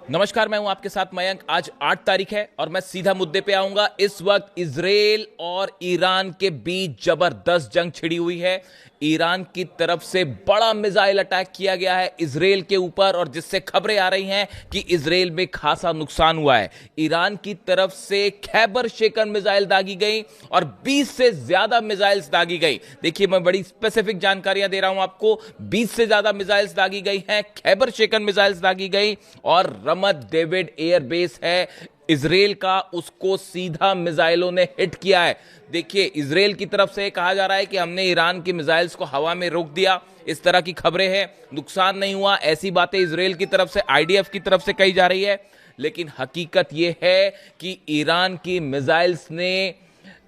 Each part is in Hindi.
नमस्कार, मैं हूं आपके साथ मयंक। आज 8 तारीख है और मैं सीधा मुद्दे पे आऊंगा। इस वक्त इजराइल और ईरान के बीच जबरदस्त जंग छिड़ी हुई है। ईरान की तरफ से बड़ा मिसाइल अटैक किया गया है इजराइल के ऊपर, और जिससे खबरें आ रही हैं कि इजराइल में खासा नुकसान हुआ है। ईरान की तरफ से खैबर शेकन मिसाइल दागी गई और 20 से ज्यादा मिसाइल्स दागी गई। देखिए, मैं बड़ी स्पेसिफिक जानकारियां दे रहा हूं आपको। 20 से ज्यादा मिसाइल्स दागी गई हैं, खैबर शेकन मिसाइल्स दागी गई, और रमत डेविड एयरबेस है इजराइल का, उसको सीधा मिसाइलों ने हिट किया है। देखिए, इजराइल की तरफ से कहा जा रहा है कि हमने ईरान की मिसाइल्स को हवा में रोक दिया, इस तरह की खबरें हैं। नुकसान नहीं हुआ, ऐसी बातें इजराइल की तरफ से, आईडीएफ की तरफ से कही जा रही है। लेकिन हकीकत यह है कि ईरान की मिसाइल्स ने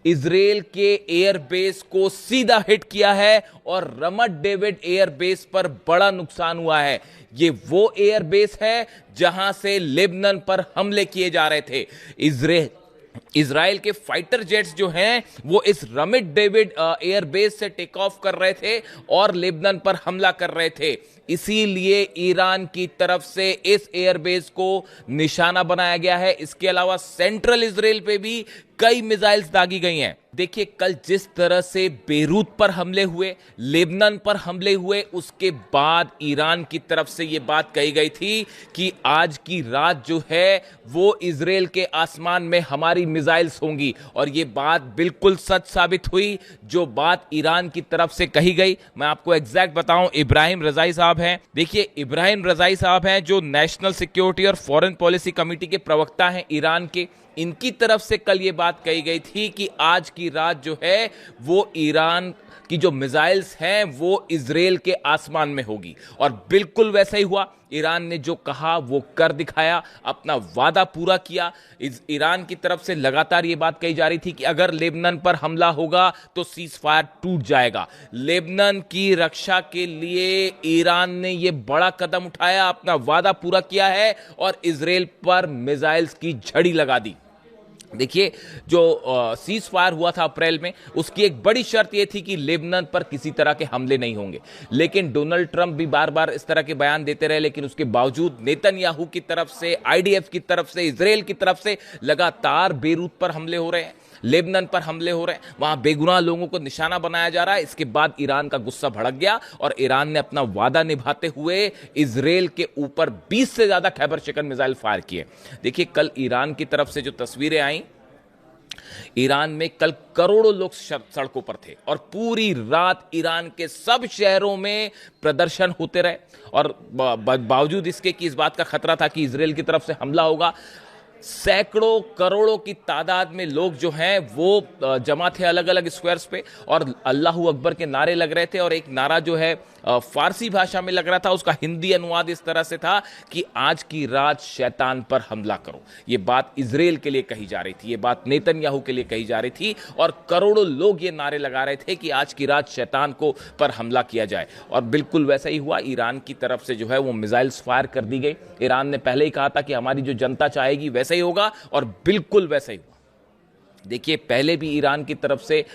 इजराइल के एयरबेस को सीधा हिट किया है और रमत डेविड एयरबेस पर बड़ा नुकसान हुआ है। ये वो एयरबेस है जहां से लेबनान पर हमले किए जा रहे थे। इजराइल के फाइटर जेट्स जो हैं वो इस रमत डेविड एयरबेस से टेक ऑफ कर रहे थे और लेबनान पर हमला कर रहे थे। इसीलिए ईरान की तरफ से इस एयरबेस को निशाना बनाया गया है। इसके अलावा सेंट्रल इजराइल पे भी कई मिसाइल्स दागी गई हैं। देखिए, कल जिस तरह से बेरूत पर हमले हुए, लेबनान पर हमले हुए, उसके बाद ईरान की तरफ से यह बात कही गई थी कि आज की रात जो है वो इजराइल के आसमान में हमारी मिसाइल्स होंगी, और यह बात बिल्कुल सच साबित हुई। जो बात ईरान की तरफ से कही गई, मैं आपको एग्जैक्ट बताऊं, इब्राहिम रजाई साहब हैं। देखिए, इब्राहिम रजाई साहब हैं जो नेशनल सिक्योरिटी और फॉरेन पॉलिसी कमेटी के प्रवक्ता हैं ईरान के। इनकी तरफ से कल ये बात कही गई थी कि आज की रात जो है वो ईरान की जो मिसाइल्स हैं वो इजराइल के आसमान में होगी, और बिल्कुल वैसा ही हुआ। ईरान ने जो कहा वो कर दिखाया, अपना वादा पूरा किया। ईरान की तरफ से लगातार ये बात कही जा रही थी कि अगर लेबनान पर हमला होगा तो सीज फायर टूट जाएगा। लेबनान की रक्षा के लिए ईरान ने ये बड़ा कदम उठाया, अपना वादा पूरा किया है और इजराइल पर मिसाइल्स की झड़ी लगा दी। देखिए, जो सीज फायर हुआ था अप्रैल में, उसकी एक बड़ी शर्त यह थी कि लेबनान पर किसी तरह के हमले नहीं होंगे। लेकिन डोनाल्ड ट्रंप भी बार बार इस तरह के बयान देते रहे, लेकिन उसके बावजूद नेतन्याहू की तरफ से, आईडीएफ की तरफ से, इजराइल की तरफ से लगातार बेरूत पर हमले हो रहे हैं, लेबनान पर हमले हो रहे हैं, वहां बेगुनाह लोगों को निशाना बनाया जा रहा है। इसके बाद ईरान का गुस्सा भड़क गया और ईरान ने अपना वादा निभाते हुए इजराइल के ऊपर 20 से ज्यादा खैबर शेकन मिसाइल फायर किए। देखिए, कल ईरान की तरफ से जो तस्वीरें आई, ईरान में कल करोड़ों लोग सड़कों पर थे और पूरी रात ईरान के सब शहरों में प्रदर्शन होते रहे, और बावजूद इसके कि इस बात का खतरा था कि इजराइल की तरफ से हमला होगा, सैकड़ों करोड़ों की तादाद में लोग जो हैं वो जमा थे अलग अलग स्क्वायर्स पे, और अल्लाहू अकबर के नारे लग रहे थे। और एक नारा जो है फारसी भाषा में लग रहा था, उसका हिंदी अनुवाद इस तरह से था कि आज की रात शैतान पर हमला करो। ये बात इजराइल के लिए कही जा रही थी, ये बात नेतन्याहू के लिए कही जा रही थी, और करोड़ों लोग ये नारे लगा रहे थे कि आज की रात शैतान को पर हमला किया जाए। और बिल्कुल वैसा ही हुआ। ईरान की तरफ से जो है वो मिसाइल्स फायर कर दी गई। ईरान ने पहले ही कहा था कि हमारी जो जनता चाहेगी वैसा ही होगा, और बिल्कुल वैसा ही हुआ। देखिए, पहले भी ईरान की तरफ से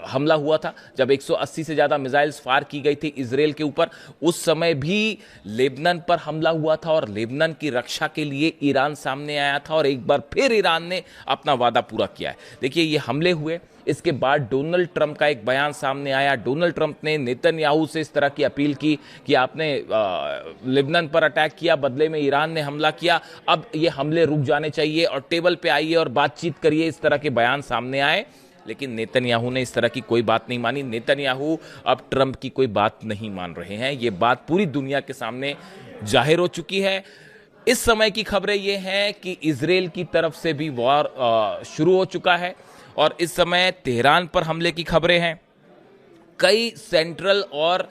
हमला हुआ था जब 180 से ज्यादा मिसाइल्स फायर की गई थी इजराइल के ऊपर। उस समय भी लेबनान पर हमला हुआ था और लेबनान की रक्षा के लिए ईरान सामने आया था, और एक बार फिर ईरान ने अपना वादा पूरा किया है। देखिए, ये हमले हुए, इसके बाद डोनाल्ड ट्रंप का एक बयान सामने आया। डोनाल्ड ट्रंप ने नेतन्याहू से इस तरह की अपील की कि आपने लेबनान पर अटैक किया, बदले में ईरान ने हमला किया, अब ये हमले रुक जाने चाहिए और टेबल पे आइए और बातचीत करिए। इस तरह के बयान सामने आए, लेकिन नेतन्याहू ने इस तरह की कोई बात नहीं मानी। नेतन्याहू अब ट्रंप की कोई बात नहीं मान रहे हैं। ये बात पूरी दुनिया के सामने जाहिर हो चुकी है। इस समय की खबरें ये हैं कि इजराइल की तरफ से भी वॉर शुरू हो चुका है, और इस समय तेहरान पर हमले की खबरें हैं। कई सेंट्रल और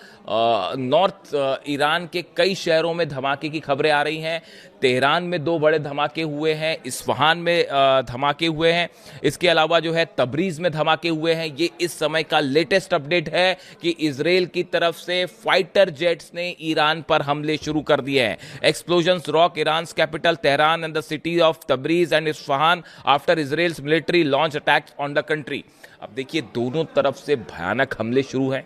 नॉर्थ ईरान के कई शहरों में धमाके की खबरें आ रही हैं। तेहरान में 2 बड़े धमाके हुए हैं, इस्फहान में धमाके हुए हैं, इसके अलावा जो है तबरीज में धमाके हुए हैं। ये इस समय का लेटेस्ट अपडेट है कि इजराइल की तरफ से फाइटर जेट्स ने ईरान पर हमले शुरू कर दिए हैं। Explosions rock Iran's capital Tehran and the city of Tabriz and Isfahan after Israel's military launch attacks on the country. अब देखिए, दोनों तरफ से भयानक हमले शुरू हैं।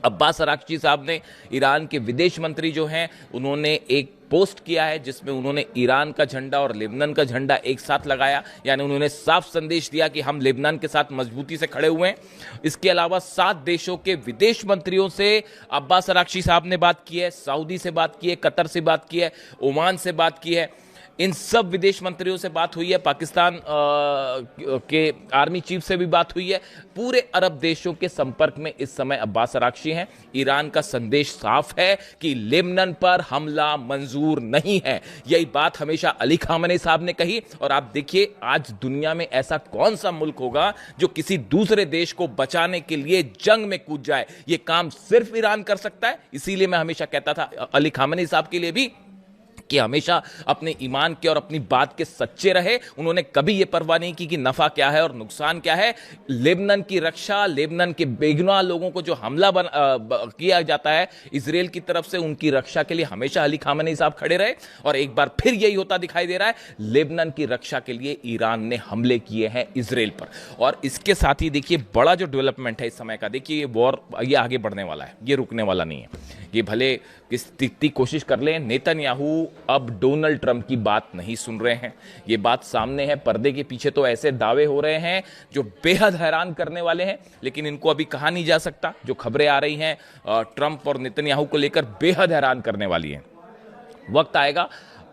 अब्बास अराक्ची साहब ने, ईरान के विदेश मंत्री जो हैं, उन्होंने एक पोस्ट किया है जिसमें उन्होंने ईरान का झंडा और लेबनान का झंडा एक साथ लगाया, यानी उन्होंने साफ संदेश दिया कि हम लेबनान के साथ मजबूती से खड़े हुए हैं। इसके अलावा 7 देशों के विदेश मंत्रियों से अब्बास अराक्ची साहब ने बात की है, सऊदी से बात की है, कतर से बात की है, ओमान से बात की है। इन सब विदेश मंत्रियों से बात हुई है, पाकिस्तान के आर्मी चीफ से भी बात हुई है। पूरे अरब देशों के संपर्क में इस समय अब्बास अराक्ची हैं। ईरान का संदेश साफ है कि लेबनान पर हमला मंजूर नहीं है। यही बात हमेशा अली खामेनी साहब ने कही। और आप देखिए, आज दुनिया में ऐसा कौन सा मुल्क होगा जो किसी दूसरे देश को बचाने के लिए जंग में कूद जाए। यह काम सिर्फ ईरान कर सकता है। इसीलिए मैं हमेशा कहता था अली खामेनी साहब के लिए भी कि हमेशा अपने ईमान के और अपनी बात के सच्चे रहे। उन्होंने कभी यह परवाह नहीं की कि नफा क्या है और नुकसान क्या है। लेबनान की रक्षा, लेबनान के बेगुनाह लोगों को जो हमला किया जाता है इजराइल की तरफ से, उनकी रक्षा के लिए हमेशा अली खामेनी साहब खड़े रहे। और एक बार फिर यही होता दिखाई दे रहा है, लेबनान की रक्षा के लिए ईरान ने हमले किए हैं इजराइल पर। और इसके साथ ही देखिए, बड़ा जो डेवलपमेंट है इस समय का, देखिए ये वॉर ये आगे बढ़ने वाला है, ये रुकने वाला नहीं है। ये भले कितनी कोशिश कर लें, नेतन्याहू अब डोनाल्ड ट्रंप की बात नहीं सुन रहे हैं। ये बात सामने है, पर्दे के पीछे तो ऐसे दावे हो रहे हैं जो बेहद हैरान करने वाले हैं, लेकिन इनको अभी कहा नहीं जा सकता। जो खबरें आ रही हैं ट्रंप और नेतन्याहू को लेकर, बेहद हैरान करने वाली हैं। वक्त आएगा,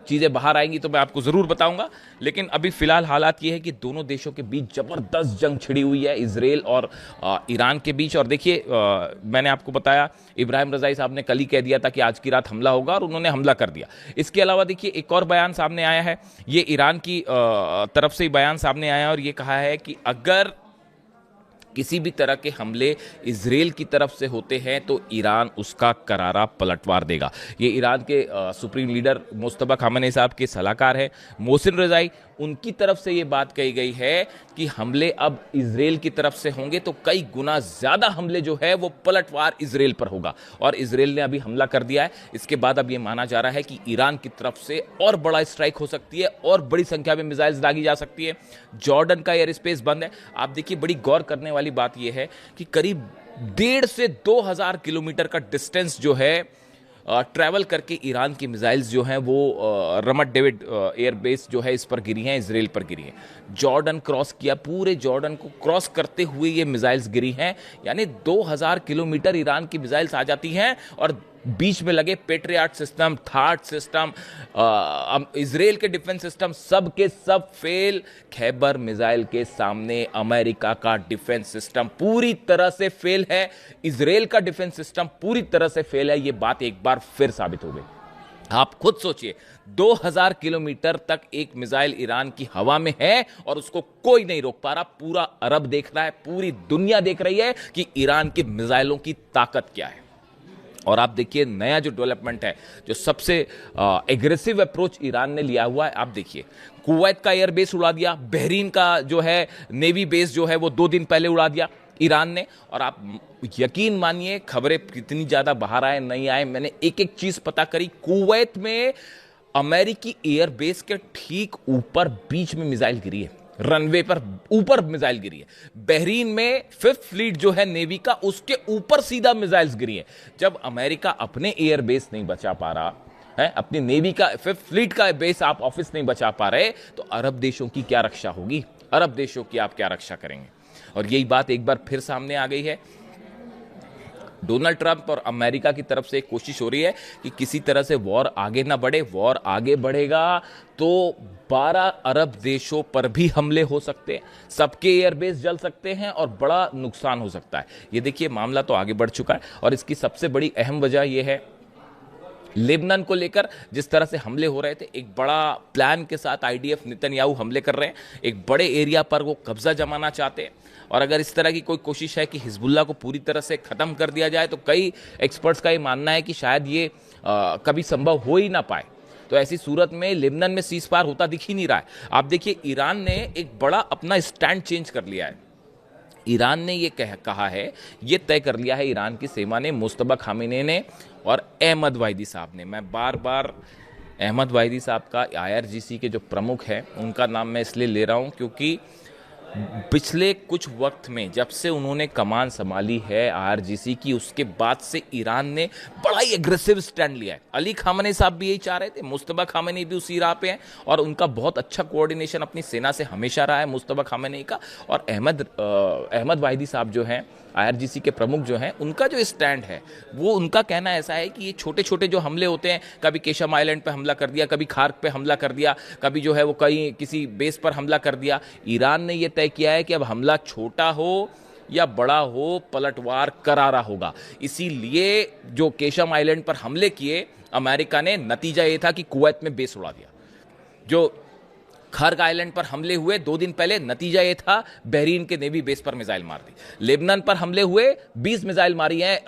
चीजें बाहर आएंगी तो मैं आपको जरूर बताऊंगा। लेकिन अभी फिलहाल हालात ये है कि दोनों देशों के बीच जबरदस्त जंग छिड़ी हुई है, इजराइल और ईरान के बीच। और देखिए, मैंने आपको बताया, इब्राहिम रजाई साहब ने कल ही कह दिया था कि आज की रात हमला होगा, और उन्होंने हमला कर दिया। इसके अलावा देखिए, एक और बयान सामने आया है, ये ईरान की तरफ से बयान सामने आया, और ये कहा है कि अगर किसी भी तरह के हमले इजराइल की तरफ से होते हैं तो ईरान उसका करारा पलटवार देगा। ये ईरान के सुप्रीम लीडर मुस्तफा खामेनी साहब के सलाहकार हैं मोहसिन रजाई, उनकी तरफ से ये बात कही गई है कि हमले अब इजराइल की तरफ से होंगे तो कई गुना ज्यादा हमले जो है वो पलटवार इजराइल पर होगा। और इजराइल ने अभी हमला कर दिया है। इसके बाद अब ये माना जा रहा है कि ईरान की तरफ से और बड़ा स्ट्राइक हो सकती है और बड़ी संख्या में मिसाइल्स दागी जा सकती है। जॉर्डन का एयर स्पेस बंद है। आप देखिए, बड़ी गौर करने वाली बात यह है कि करीब 1.5 से 2,000 किलोमीटर का डिस्टेंस जो है ट्रैवल करके ईरान की मिसाइल्स जो हैं वो रमत डेविड एयर बेस जो है इस पर गिरी हैं, इजराइल पर गिरी हैं। जॉर्डन क्रॉस किया, पूरे जॉर्डन को क्रॉस करते हुए ये मिसाइल्स गिरी हैं, यानी 2,000 किलोमीटर ईरान की मिसाइल्स आ जाती हैं। और बीच में लगे patriot system, third system, Israel के डिफेंस सिस्टम, सब के सब फेल। खैबर मिसाइल के सामने अमेरिका का डिफेंस सिस्टम पूरी तरह से फेल है, इजराइल का डिफेंस सिस्टम पूरी तरह से फेल है। यह बात एक बार फिर साबित हो गई। आप खुद सोचिए, 2,000 किलोमीटर तक एक मिसाइल ईरान की हवा में है और उसको कोई नहीं रोक पा रहा। पूरा अरब देख रहा है, पूरी दुनिया देख रही है कि ईरान की मिसाइलों की ताकत क्या है। और आप देखिए, नया जो डेवलपमेंट है, जो सबसे एग्रेसिव अप्रोच ईरान ने लिया हुआ है, आप देखिए, कुवैत का एयरबेस उड़ा दिया, बहरीन का जो है नेवी बेस जो है वो 2 दिन पहले उड़ा दिया ईरान ने। और आप यकीन मानिए, खबरें कितनी ज्यादा बाहर आए नहीं आए, मैंने एक एक चीज पता करी। कुवैत में अमेरिकी एयरबेस के ठीक ऊपर बीच में मिसाइल गिरी है, रनवे पर ऊपर मिसाइल गिरी है। बहरीन में 5th फ्लीट जो है नेवी का, उसके ऊपर सीधा मिसाइल्स गिरी है। जब अमेरिका अपने एयर बेस नहीं बचा पा रहा है, अपनी नेवी का 5th फ्लीट का बेस आप ऑफिस नहीं बचा पा रहे, तो अरब देशों की क्या रक्षा होगी? अरब देशों की आप क्या रक्षा करेंगे? और यही बात एक बार फिर सामने आ गई है। डोनाल्ड ट्रंप और अमेरिका की तरफ से एक कोशिश हो रही है कि किसी तरह से वॉर आगे ना बढ़े। वॉर आगे बढ़ेगा तो 12 अरब देशों पर भी हमले हो सकते हैं, सबके एयरबेस जल सकते हैं और बड़ा नुकसान हो सकता है। ये देखिए, मामला तो आगे बढ़ चुका है। और इसकी सबसे बड़ी अहम वजह यह है, लेबनान को लेकर जिस तरह से हमले हो रहे थे, एक बड़ा प्लान के साथ आईडीएफ नेतन्याहू हमले कर रहे हैं। एक बड़े एरिया पर वो कब्जा जमाना चाहते हैं। और अगर इस तरह की कोई कोशिश है कि हिजबुल्लाह को पूरी तरह से खत्म कर दिया जाए, तो कई एक्सपर्ट्स का ये मानना है कि शायद ये कभी संभव हो ही ना पाए। तो ऐसी सूरत में लेबनान में सीज फायर होता दिख ही नहीं रहा है। आप देखिए, ईरान ने एक बड़ा अपना स्टैंड चेंज कर लिया है। ईरान ने ये कहा है, ये तय कर लिया है ईरान की सेना ने, मुस्तफा खामेनी ने और अहमद वाहिदी साहब ने। मैं बार बार अहमद वाहिदी साहब का IRGC के जो प्रमुख हैं उनका नाम मैं इसलिए ले रहा हूं क्योंकि पिछले कुछ वक्त में जब से उन्होंने कमान संभाली है आईआरजीसी की, उसके बाद से ईरान ने बड़ा ही एग्रेसिव स्टैंड लिया है। अली खामेनी साहब भी यही चाह रहे थे, मुस्तफा खामेनी भी उसी राह पे हैं और उनका बहुत अच्छा कोऑर्डिनेशन अपनी सेना से हमेशा रहा है मुस्तफा खामेनी का। और अहमद वाहिदी साहब जो हैं आईआरजीसी के प्रमुख जो हैं, उनका जो स्टैंड है वो उनका कहना ऐसा है कि ये छोटे छोटे जो हमले होते हैं, कभी केशम आइलैंड पे हमला कर दिया, कभी खार्क पे हमला कर दिया, कभी जो है वो कहीं किसी बेस पर हमला कर दिया, ईरान ने ये तय किया है कि अब हमला छोटा हो या बड़ा हो, पलटवार करारा होगा। इसीलिए जो केशम आइलैंड पर हमले किए अमेरिका ने, नतीजा ये था कि कुवैत में बेस उड़ा दिया। जो खर्ग आइलैंड पर हमले हुए 2 दिन पहले, नतीजा ये था बहरीन के नेवी बेस पर मिसाइल मार दी। लेबनान पर हमले हुए 20 मिसाइल मारी हैं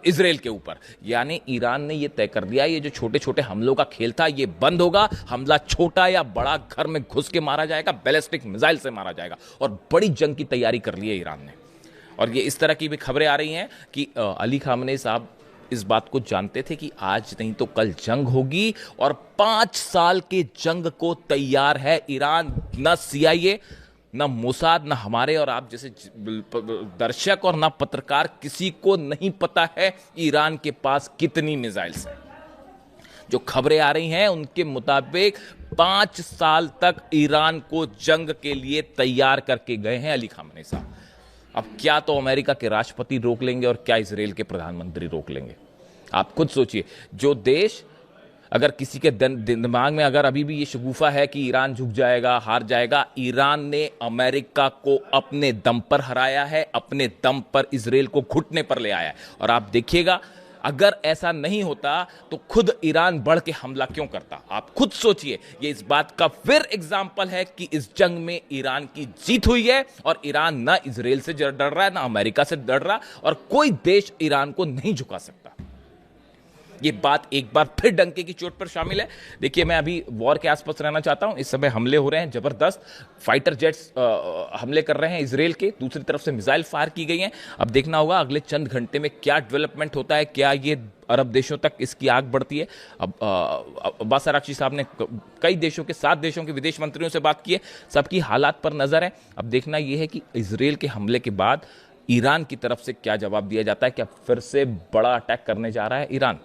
इजराइल के ऊपर। यानी ईरान ने ये तय कर दिया, ये जो छोटे छोटे हमलों का खेल था ये बंद होगा, हमला छोटा या बड़ा घर में घुस के मारा जाएगा, बैलिस्टिक मिसाइल से मारा जाएगा। और बड़ी जंग की तैयारी कर ली है ईरान ने। और ये इस तरह की भी खबरें आ रही हैं कि अली खामेनी साहब इस बात को जानते थे कि आज नहीं तो कल जंग होगी और 5 साल के जंग को तैयार है ईरान। न सीआईए, न मोसाद, न हमारे और आप जैसे दर्शक और न पत्रकार, किसी को नहीं पता है ईरान के पास कितनी मिसाइल्स हैं। जो खबरें आ रही हैं उनके मुताबिक 5 साल तक ईरान को जंग के लिए तैयार करके गए हैं अली खामेनी साहब। अब क्या तो अमेरिका के राष्ट्रपति रोक लेंगे और क्या इजराइल के प्रधानमंत्री रोक लेंगे। आप खुद सोचिए, जो देश, अगर किसी के दिमाग में अगर अभी भी ये शगुफा है कि ईरान झुक जाएगा, हार जाएगा, ईरान ने अमेरिका को अपने दम पर हराया है, अपने दम पर इजराइल को घुटने पर ले आया है। और आप देखिएगा, अगर ऐसा नहीं होता तो खुद ईरान बढ़ के हमला क्यों करता। आप खुद सोचिए, ये इस बात का फिर एग्जाम्पल है कि इस जंग में ईरान की जीत हुई है और ईरान ना इजराइल से डर रहा है, ना अमेरिका से डर रहा, और कोई देश ईरान को नहीं झुका सकता। ये बात एक बार फिर डंके की चोट पर शामिल है। देखिए, मैं अभी वॉर के आसपास रहना चाहता हूं। इस समय हमले हो रहे हैं जबरदस्त, फाइटर जेट्स हमले कर रहे हैं इजराइल के, दूसरी तरफ से मिसाइल फायर की गई हैं। अब देखना होगा अगले चंद घंटे में क्या डेवलपमेंट होता है, क्या ये अरब देशों तक इसकी आग बढ़ती है। अब अब्बास अराक्ची साहब ने कई देशों के 7 देशों के विदेश मंत्रियों से बात की है, सबकी हालात पर नजर है। अब देखना यह है कि इजराइल के हमले के बाद ईरान की तरफ से क्या जवाब दिया जाता है। क्या फिर से बड़ा अटैक करने जा रहा है ईरान?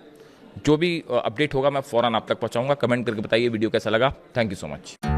जो भी अपडेट होगा मैं फौरन आप तक पहुंचाऊंगा। कमेंट करके बताइए वीडियो कैसा लगा। Thank you so much.